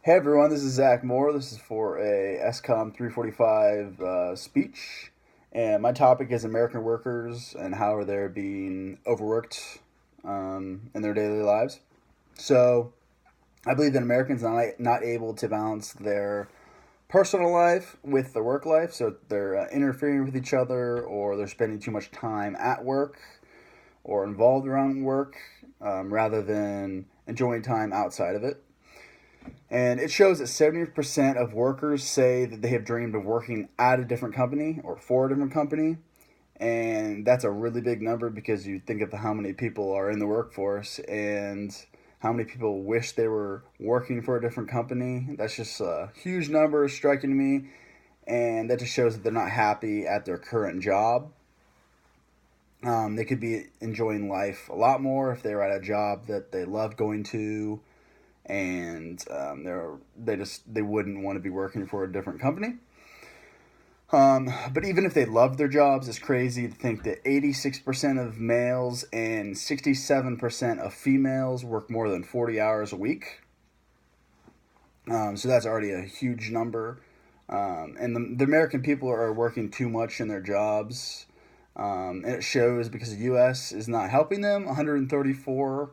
Hey everyone, this is Zach Moore. This is for a SCOM 345 speech, and my topic is American workers and how they're being overworked in their daily lives. So, I believe that Americans are not able to balance their personal life with their work life, so they're interfering with each other, or they're spending too much time at work or involved around work rather than enjoying time outside of it. And it shows that 70% of workers say that they have dreamed of working at a different company or for a different company. And that's a really big number because you think of how many people are in the workforce and how many people wish they were working for a different company. That's just a huge number striking to me. And that just shows that they're not happy at their current job. They could be enjoying life a lot more if they were at a job that they love going to, and they wouldn't want to be working for a different company. But even if they love their jobs, it's crazy to think that 86% of males and 67% of females work more than 40 hours a week. So that's already a huge number. And the American people are working too much in their jobs. And it shows because the U.S. is not helping them. 134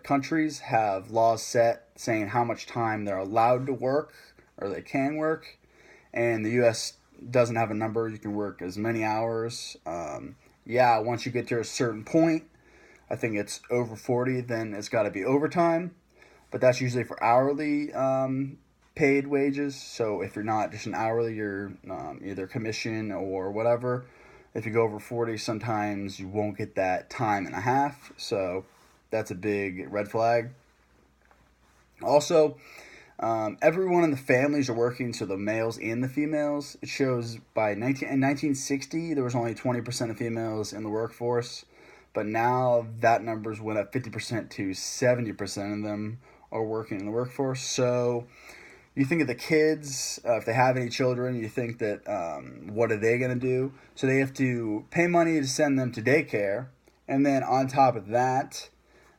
countries have laws set saying how much time they're allowed to work or they can work, and the U.S. doesn't have a number. You can work as many hours. Yeah, once you get to a certain point, I think it's over 40, then it's got to be overtime, but that's usually for hourly paid wages. So if you're not just an hourly, you're either commission or whatever. If you go over 40, sometimes you won't get that time and a half. So that's a big red flag. Also, everyone in the families are working, so the males and the females. It shows in 1960 there was only 20% of females in the workforce, but now that numbers went up 50% to 70% of them are working in the workforce. So you think of the kids, if they have any children, you think that what are they going to do? So they have to pay money to send them to daycare, and then on top of that,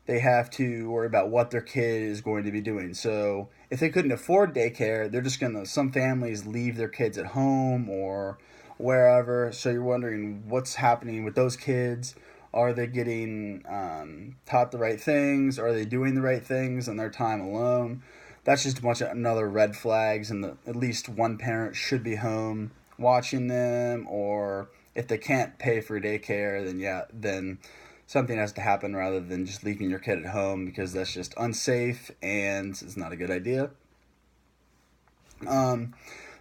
they have to worry about what their kid is going to be doing. So if they couldn't afford daycare, they're just gonna, some families leave their kids at home or wherever. So you're wondering what's happening with those kids. Are they getting taught the right things? Are they doing the right things in their time alone? That's just a bunch of another red flags, and at least one parent should be home watching them. Or if they can't pay for daycare, then yeah, then something has to happen rather than just leaving your kid at home, because that's just unsafe and it's not a good idea. Um,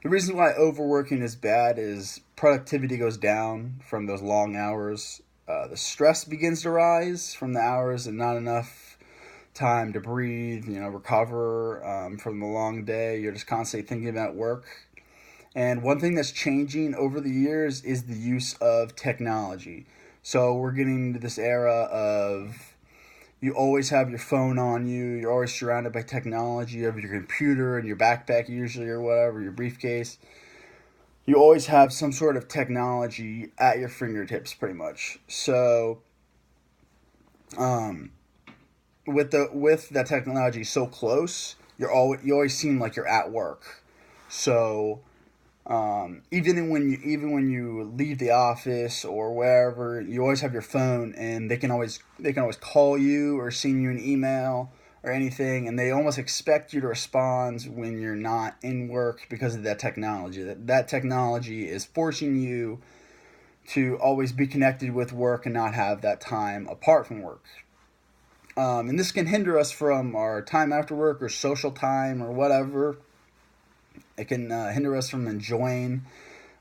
the reason why overworking is bad is productivity goes down from those long hours. The stress begins to rise from the hours and not enough time to breathe, recover from the long day. You're just constantly thinking about work. And one thing that's changing over the years is the use of technology. So we're getting into this era of you always have your phone on you. You're always surrounded by technology. You have your computer in your backpack usually, or whatever, your briefcase. You always have some sort of technology at your fingertips, pretty much. So, um, with that technology so close, you always seem like you're at work. So even when you leave the office or wherever, you always have your phone, and they can always call you or send you an email or anything, and they almost expect you to respond when you're not in work because of that technology. That technology is forcing you to always be connected with work and not have that time apart from work. And this can hinder us from our time after work or social time or whatever. It can hinder us from enjoying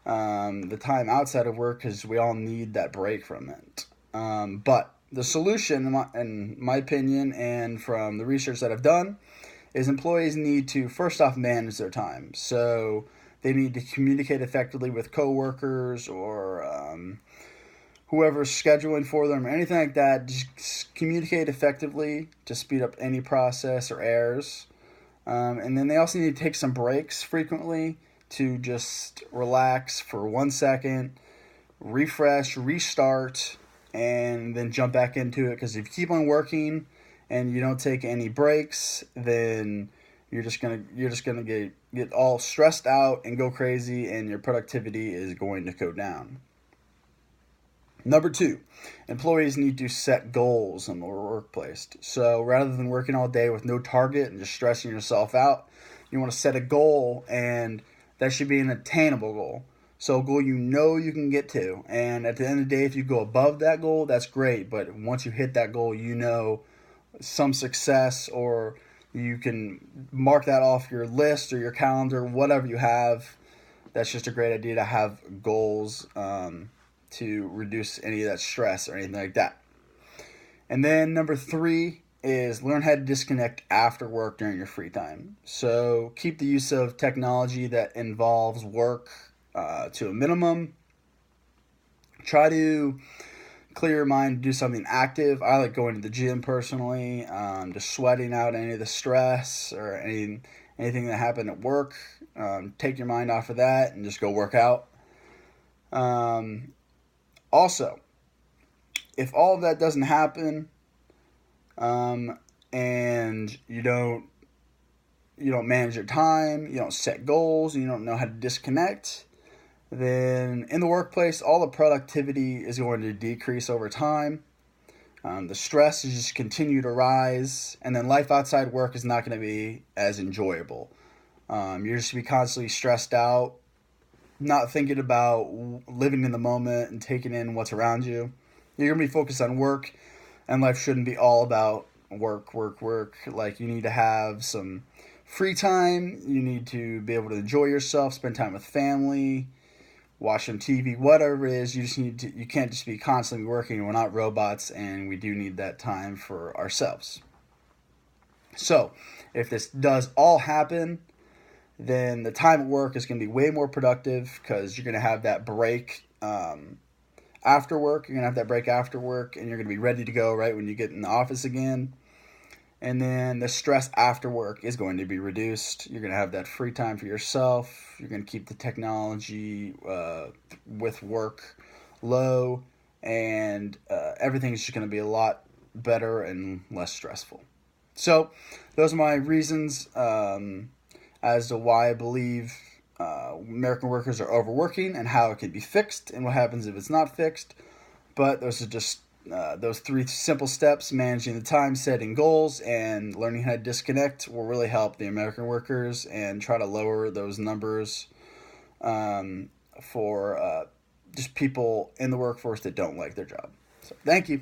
the time outside of work, because we all need that break from it. But the solution, in my opinion, and from the research that I've done, is employees need to first off manage their time. So they need to communicate effectively with coworkers or whoever's scheduling for them or anything like that. Just communicate effectively to speed up any process or errors. And then they also need to take some breaks frequently to just relax for 1 second, refresh, restart, and then jump back into it. Because if you keep on working and you don't take any breaks, then you're just gonna get all stressed out and go crazy, and your productivity is going to go down. Number two, employees need to set goals in the workplace. So rather than working all day with no target and just stressing yourself out, you want to set a goal, and that should be an attainable goal. So a goal you know you can get to. And at the end of the day, if you go above that goal, that's great. But once you hit that goal, you know some success, or you can mark that off your list or your calendar, whatever you have. That's just a great idea to have goals to reduce any of that stress or anything like that. And then number three is learn how to disconnect after work during your free time. So keep the use of technology that involves work to a minimum. Try to clear your mind, do something active. I like going to the gym personally, just sweating out any of the stress or anything that happened at work. Take your mind off of that and just go work out. Also, if all of that doesn't happen, and you don't manage your time, you don't set goals, you don't know how to disconnect, then in the workplace, all the productivity is going to decrease over time. The stress is just continue to rise, and then life outside work is not going to be as enjoyable. You're just going to be constantly stressed out, not thinking about living in the moment and taking in what's around you. You're going to be focused on work, and life shouldn't be all about work. Like, you need to have some free time. You need to be able to enjoy yourself, spend time with family, watch some TV, whatever it is. You can't just be constantly working. We're not robots, and we do need that time for ourselves. So, if this does all happen, then the time at work is going to be way more productive, because you're going to have that break after work. You're going to have that break after work, and you're going to be ready to go right when you get in the office again. And then the stress after work is going to be reduced. You're going to have that free time for yourself. You're going to keep the technology with work low, and everything's just going to be a lot better and less stressful. So those are my reasons as to why I believe American workers are overworking, and how it can be fixed, and what happens if it's not fixed. But those are just those three simple steps: managing the time, setting goals, and learning how to disconnect will really help the American workers and try to lower those numbers for just people in the workforce that don't like their job. So thank you.